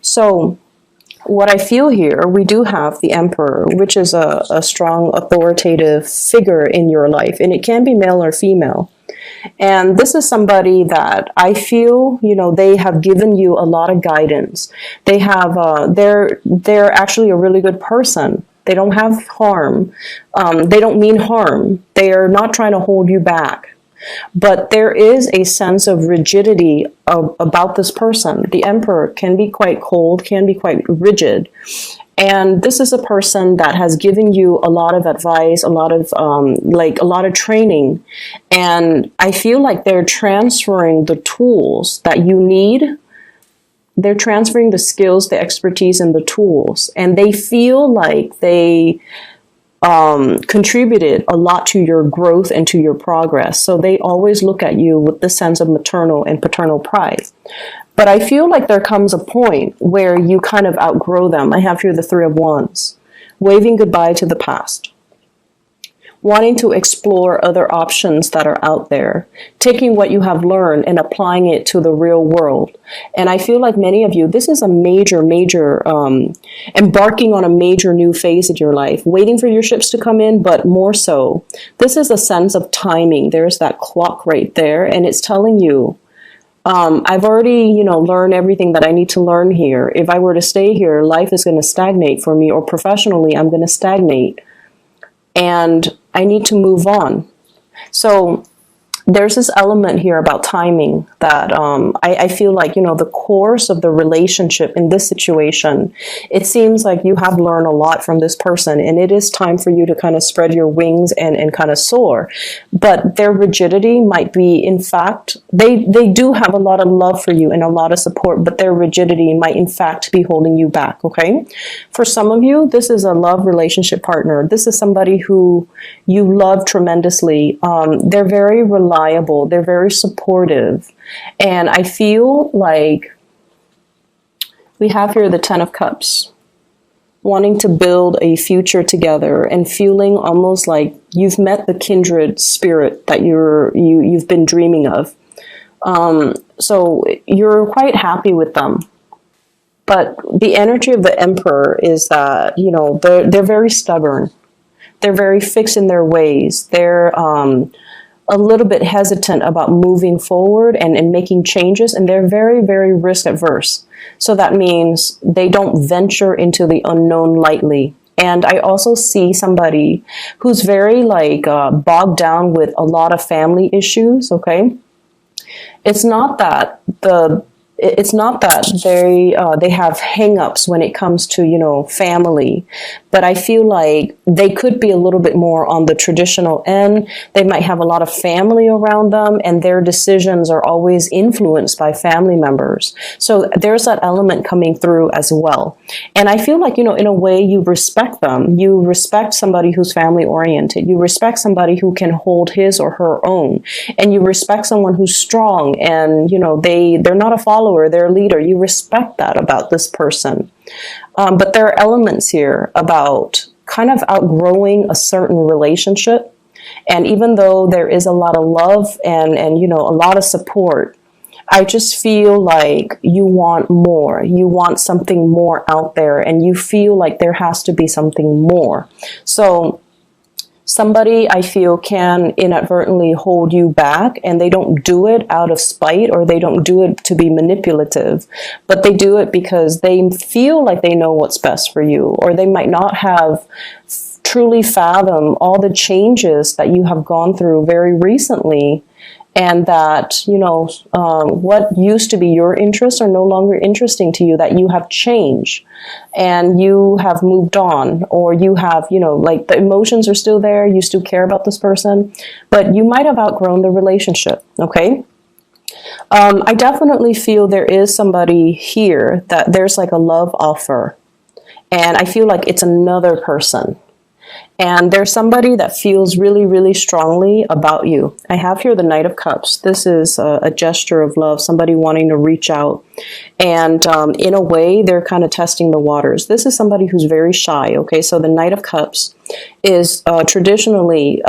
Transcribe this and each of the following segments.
So what I feel here, we do have the Emperor, which is a strong authoritative figure in your life, and it can be male or female. And this is somebody that I feel, they have given you a lot of guidance. They have, they're actually a really good person. They don't have harm. They don't mean harm. They are not trying to hold you back. But there is a sense of rigidity about this person. The Emperor can be quite cold, can be quite rigid. And this is a person that has given you a lot of advice, a lot of training. And I feel like they're transferring the tools that you need. They're transferring the skills, the expertise, and the tools. And they feel like they contributed a lot to your growth and to your progress. So they always look at you with the sense of maternal and paternal pride. But I feel like there comes a point where you kind of outgrow them. I have here the Three of Wands, waving goodbye to the past, wanting to explore other options that are out there, taking what you have learned and applying it to the real world. And I feel like many of you, this is a major, embarking on a major new phase in your life, waiting for your ships to come in, but more so, this is a sense of timing. There's that clock right there, and it's telling you, I've already, learned everything that I need to learn here. If I were to stay here, life is going to stagnate for me, or professionally, I'm going to stagnate. And I need to move on. So there's this element here about timing that I feel like, the course of the relationship in this situation, it seems like you have learned a lot from this person, and it is time for you to kind of spread your wings and kind of soar. But their rigidity might be, in fact, they do have a lot of love for you and a lot of support, but their rigidity might in fact be holding you back, okay? For some of you, this is a love relationship partner. This is somebody who you love tremendously. They're very reliable. They're very supportive. And I feel like we have here the Ten of Cups, wanting to build a future together and feeling almost like you've met the kindred spirit that you've been dreaming of. So you're quite happy with them. But the energy of the Emperor is that, they're very stubborn. They're very fixed in their ways. They're a little bit hesitant about moving forward and making changes, and they're very, very risk adverse. So that means they don't venture into the unknown lightly. And I also see somebody who's very bogged down with a lot of family issues, okay? It's not that they have hang-ups when it comes to, family, but I feel like they could be a little bit more on the traditional end. They might have a lot of family around them, and their decisions are always influenced by family members. So there's that element coming through as well. And I feel like, in a way, you respect them. You respect somebody who's family-oriented. You respect somebody who can hold his or her own. And you respect someone who's strong and, they're not a follower, they're a leader. You respect that about this person. But there are elements here about kind of outgrowing a certain relationship. And even though there is a lot of love and a lot of support, I just feel like you want more. You want something more out there, and you feel like there has to be something more. So somebody, I feel, can inadvertently hold you back, and they don't do it out of spite, or they don't do it to be manipulative, but they do it because they feel like they know what's best for you, or they might not have truly fathomed all the changes that you have gone through very recently, and that, what used to be your interests are no longer interesting to you, that you have changed and you have moved on, or you have, the emotions are still there, you still care about this person, but you might have outgrown the relationship, okay? I definitely feel there is somebody here that there's like a love offer, and I feel like it's another person. And there's somebody that feels really, really strongly about you. I have here the Knight of Cups. This is a gesture of love, somebody wanting to reach out. And in a way, they're kind of testing the waters. This is somebody who's very shy, okay? So the Knight of Cups is traditionally,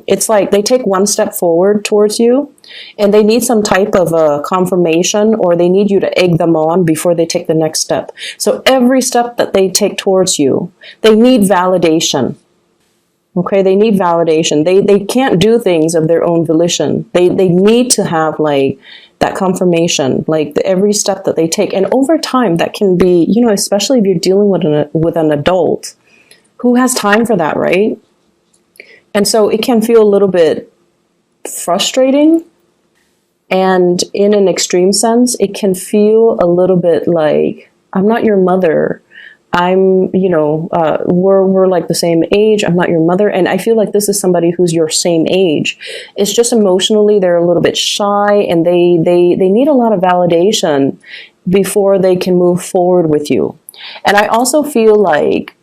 it's like they take one step forward towards you, and they need some type of a confirmation, or they need you to egg them on before they take the next step. So every step that they take towards you, they need validation. Okay, they need validation. They can't do things of their own volition. They need to have like that confirmation, like every step that they take. And over time, that can be, you know, especially if you're dealing with an adult, who has time for that, right? And so it can feel a little bit frustrating. And in an extreme sense, it can feel a little bit like, I'm not your mother. I'm, you know, we're like the same age. I'm not your mother. And I feel like this is somebody who's your same age. It's just emotionally, they're a little bit shy, and they need a lot of validation before they can move forward with you. And I also feel like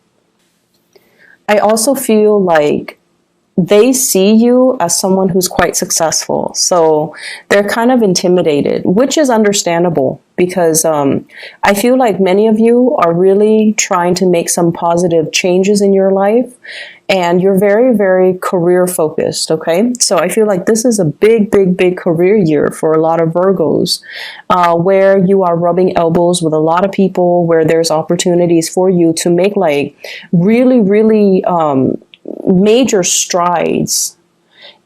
they see you as someone who's quite successful. So they're kind of intimidated, which is understandable, because I feel like many of you are really trying to make some positive changes in your life, and you're very, very career focused. Okay. So I feel like this is a big, big, big career year for a lot of Virgos, where you are rubbing elbows with a lot of people, where there's opportunities for you to make like really, really, major strides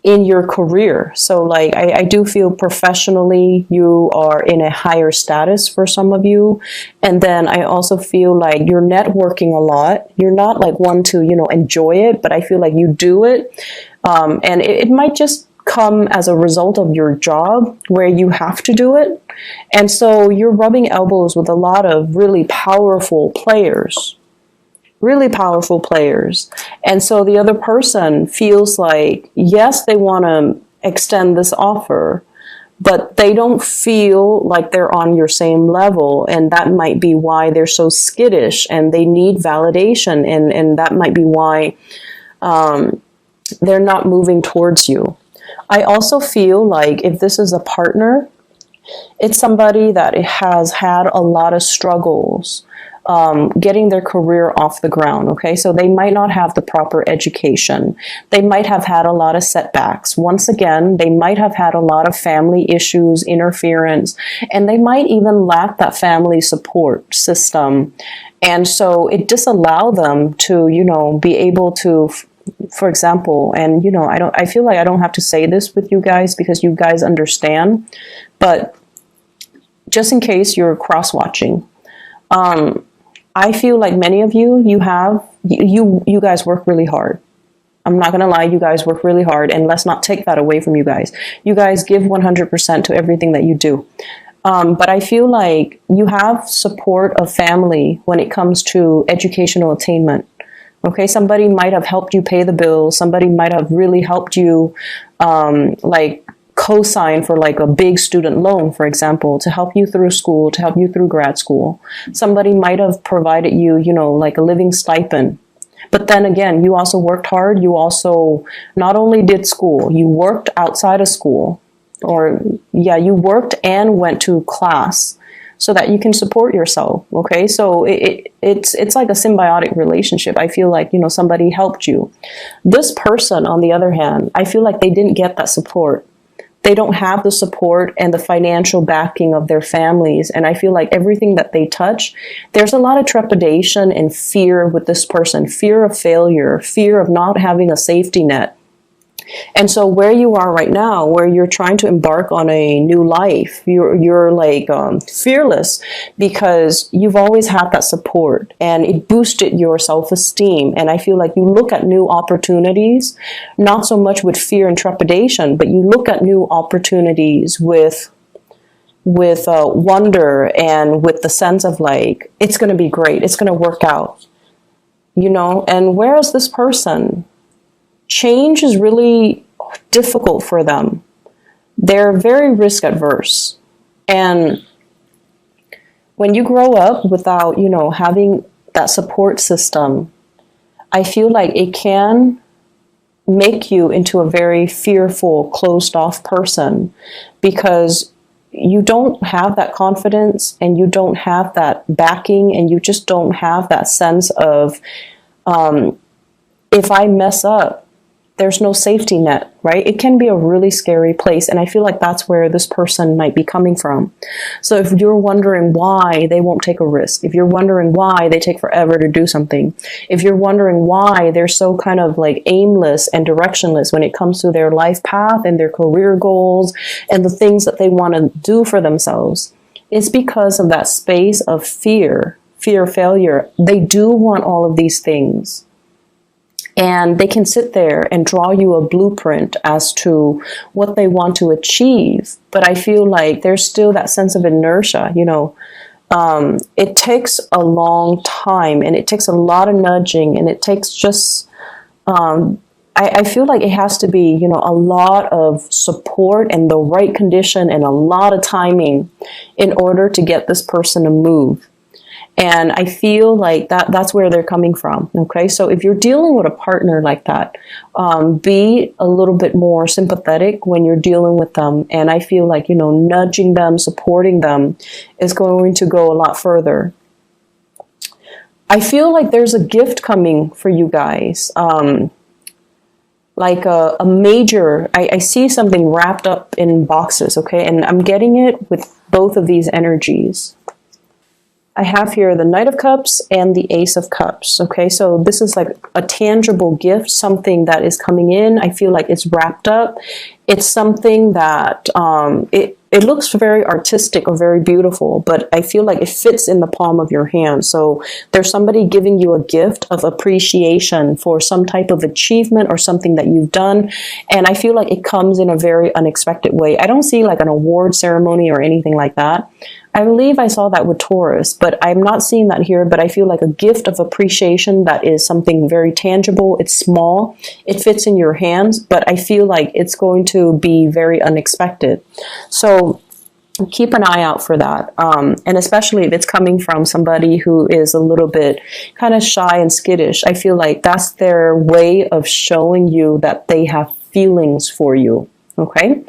in your career. So like I do feel professionally you are in a higher status for some of you. And then I also feel like you're networking a lot. You're not like one to, you know, enjoy it, but I feel like you do it. And it might just come as a result of your job where you have to do it. And so you're rubbing elbows with a lot of really powerful players. And so the other person feels like, yes, they want to extend this offer, but they don't feel like they're on your same level. And that might be why they're so skittish, and they need validation. And that might be why they're not moving towards you. I also feel like if this is a partner, it's somebody that has had a lot of struggles getting their career off the ground. Okay, so they might not have the proper education. They might have had a lot of setbacks. Once again, they might have had a lot of family issues, interference, and they might even lack that family support system. And so it disallowed them to, you know, be able to, for example, and, you know, I feel like I don't have to say this with you guys because you guys understand, but just in case you're cross-watching, I feel like many of you, you guys work really hard. I'm not going to lie, you guys work really hard, and let's not take that away from you guys. You guys give 100% to everything that you do. But I feel like you have support of family when it comes to educational attainment. Okay, somebody might have helped you pay the bills. Somebody might have really helped you, like, co-sign for like a big student loan, for example, to help you through school, to help you through grad school. Somebody might have provided you, you know, like a living stipend. But then again, you also worked hard. You also not only did school, you worked outside of school, or you worked and went to class so that you can support yourself. Okay, so it's like a symbiotic relationship. I feel like, you know, somebody helped you. This person, on the other hand, I feel like they didn't get that support. They don't have the support and the financial backing of their families. And I feel like everything that they touch, there's a lot of trepidation and fear with this person, fear of failure, fear of not having a safety net. And so where you are right now, where you're trying to embark on a new life, you're like fearless because you've always had that support and it boosted your self-esteem. And I feel like you look at new opportunities, not so much with fear and trepidation, but you look at new opportunities with wonder and with the sense of like, it's going to be great. It's going to work out, you know. And whereas this person, change is really difficult for them. They're very risk adverse. And when you grow up without, you know, having that support system, I feel like it can make you into a very fearful, closed off person because you don't have that confidence and you don't have that backing and you just don't have that sense of, if I mess up, there's no safety net, right? It can be a really scary place. And I feel like that's where this person might be coming from. So if you're wondering why they won't take a risk, if you're wondering why they take forever to do something, if you're wondering why they're so kind of like aimless and directionless when it comes to their life path and their career goals and the things that they want to do for themselves, it's because of that space of fear of failure. They do want all of these things. And they can sit there and draw you a blueprint as to what they want to achieve. But I feel like there's still that sense of inertia, it takes a long time and it takes a lot of nudging and it takes just, I feel like it has to be, a lot of support and the right condition and a lot of timing in order to get this person to move. And I feel like that's where they're coming from. Okay. So if you're dealing with a partner like that, be a little bit more sympathetic when you're dealing with them. And I feel like, nudging them, supporting them is going to go a lot further. I feel like there's a gift coming for you guys. Like a major, I see something wrapped up in boxes. Okay. And I'm getting it with both of these energies. I have here the Knight of Cups and the Ace of Cups. Okay, so this is like a tangible gift, something that is coming in. I feel like it's wrapped up. It's something that it looks very artistic or very beautiful, but I feel like it fits in the palm of your hand. So there's somebody giving you a gift of appreciation for some type of achievement or something that you've done. And I feel like it comes in a very unexpected way. I don't see like an award ceremony or anything like that. I believe I saw that with Taurus, but I'm not seeing that here. But I feel like a gift of appreciation that is something very tangible. It's small. It fits in your hands, but I feel like it's going to be very unexpected. So keep an eye out for that. And especially if it's coming from somebody who is a little bit kind of shy and skittish, I feel like that's their way of showing you that they have feelings for you. Okay.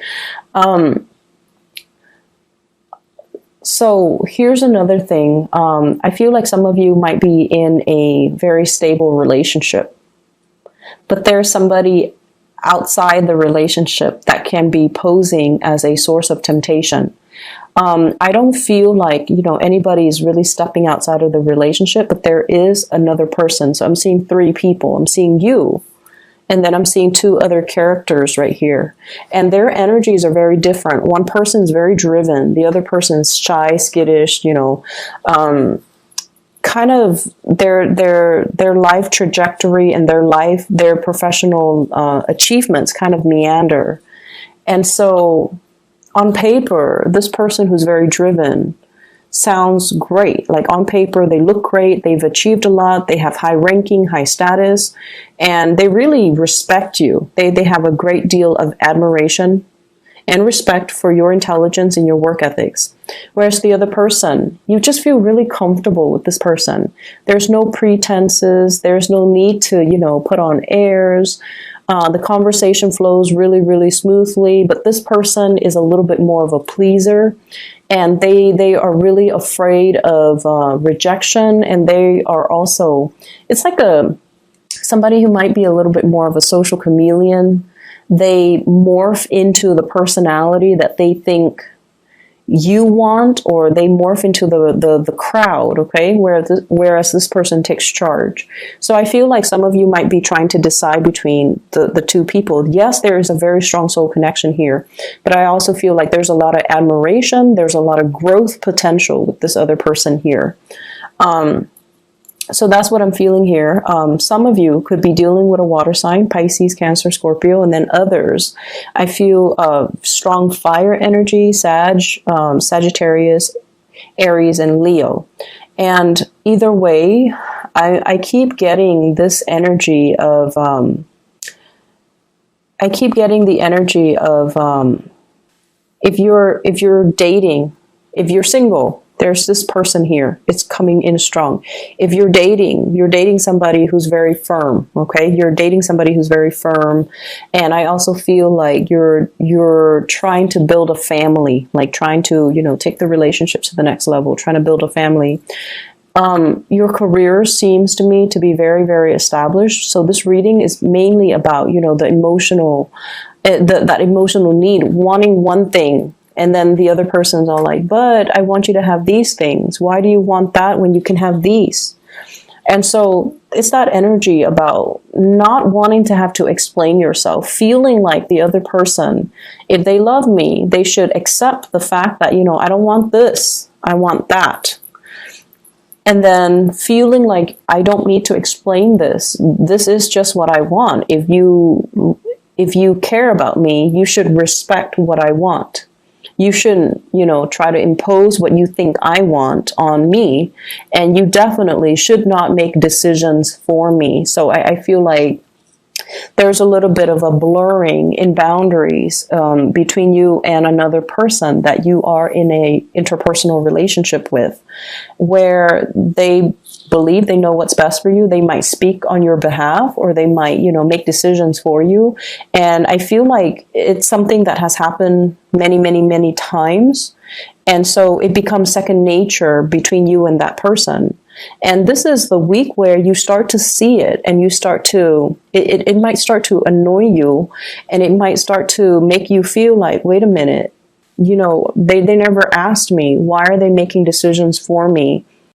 So here's another thing. I feel like some of you might be in a very stable relationship, but there's somebody outside the relationship that can be posing as a source of temptation. I don't feel like, anybody's really stepping outside of the relationship, but there is another person. So I'm seeing 3 people. I'm seeing you. And then I'm seeing 2 other characters right here. And their energies are very different. One person's very driven. The other person's shy, skittish, kind of their life trajectory and their professional achievements kind of meander. And so on paper, this person who's very driven sounds great. Like on paper, they look great. They've achieved a lot. They have high ranking, high status, and they really respect you. They have a great deal of admiration and respect for your intelligence and your work ethics. Whereas the other person, you just feel really comfortable with this person. There's no pretenses. There's no need to, put on airs. The conversation flows really, really smoothly, but this person is a little bit more of a pleaser. And they are really afraid of rejection, and they are also, it's like somebody who might be a little bit more of a social chameleon. They morph into the personality that they think you want, or they morph into the crowd, okay? Whereas this person takes charge. So I feel like some of you might be trying to decide between the 2 people. Yes, there is a very strong soul connection here, but I also feel like there's a lot of admiration, there's a lot of growth potential with this other person here. So that's what I'm feeling here. Some of you could be dealing with a water sign, Pisces, Cancer, Scorpio, and then others. I feel strong fire energy, Sagittarius, Aries, and Leo. And either way, I keep getting this energy of, if you're dating, if you're single, there's this person here. It's coming in strong. If you're dating somebody who's very firm, okay? You're dating somebody who's very firm. And I also feel like you're trying to build a family, like trying to, take the relationship to the next level, trying to build a family. Your career seems to me to be very, very established. So this reading is mainly about, the emotional, that emotional need, wanting one thing. And then the other person's all like, but I want you to have these things. Why do you want that when you can have these? And so it's that energy about not wanting to have to explain yourself, feeling like the other person, if they love me, they should accept the fact that, I don't want this, I want that. And then feeling like I don't need to explain this. This is just what I want. If you care about me, you should respect what I want. You shouldn't, try to impose what you think I want on me. And you definitely should not make decisions for me. So I feel like there's a little bit of a blurring in boundaries between you and another person that you are in a interpersonal relationship with, where they believe they know what's best for you. They might speak on your behalf, or they might, make decisions for you. And I feel like it's something that has happened many, many, many times. And so it becomes second nature between you and that person. And this is the week where you start to see it, and you start to, it might start to annoy you, and it might start to make you feel like, wait a minute, they never asked me. Why are they making decisions for me?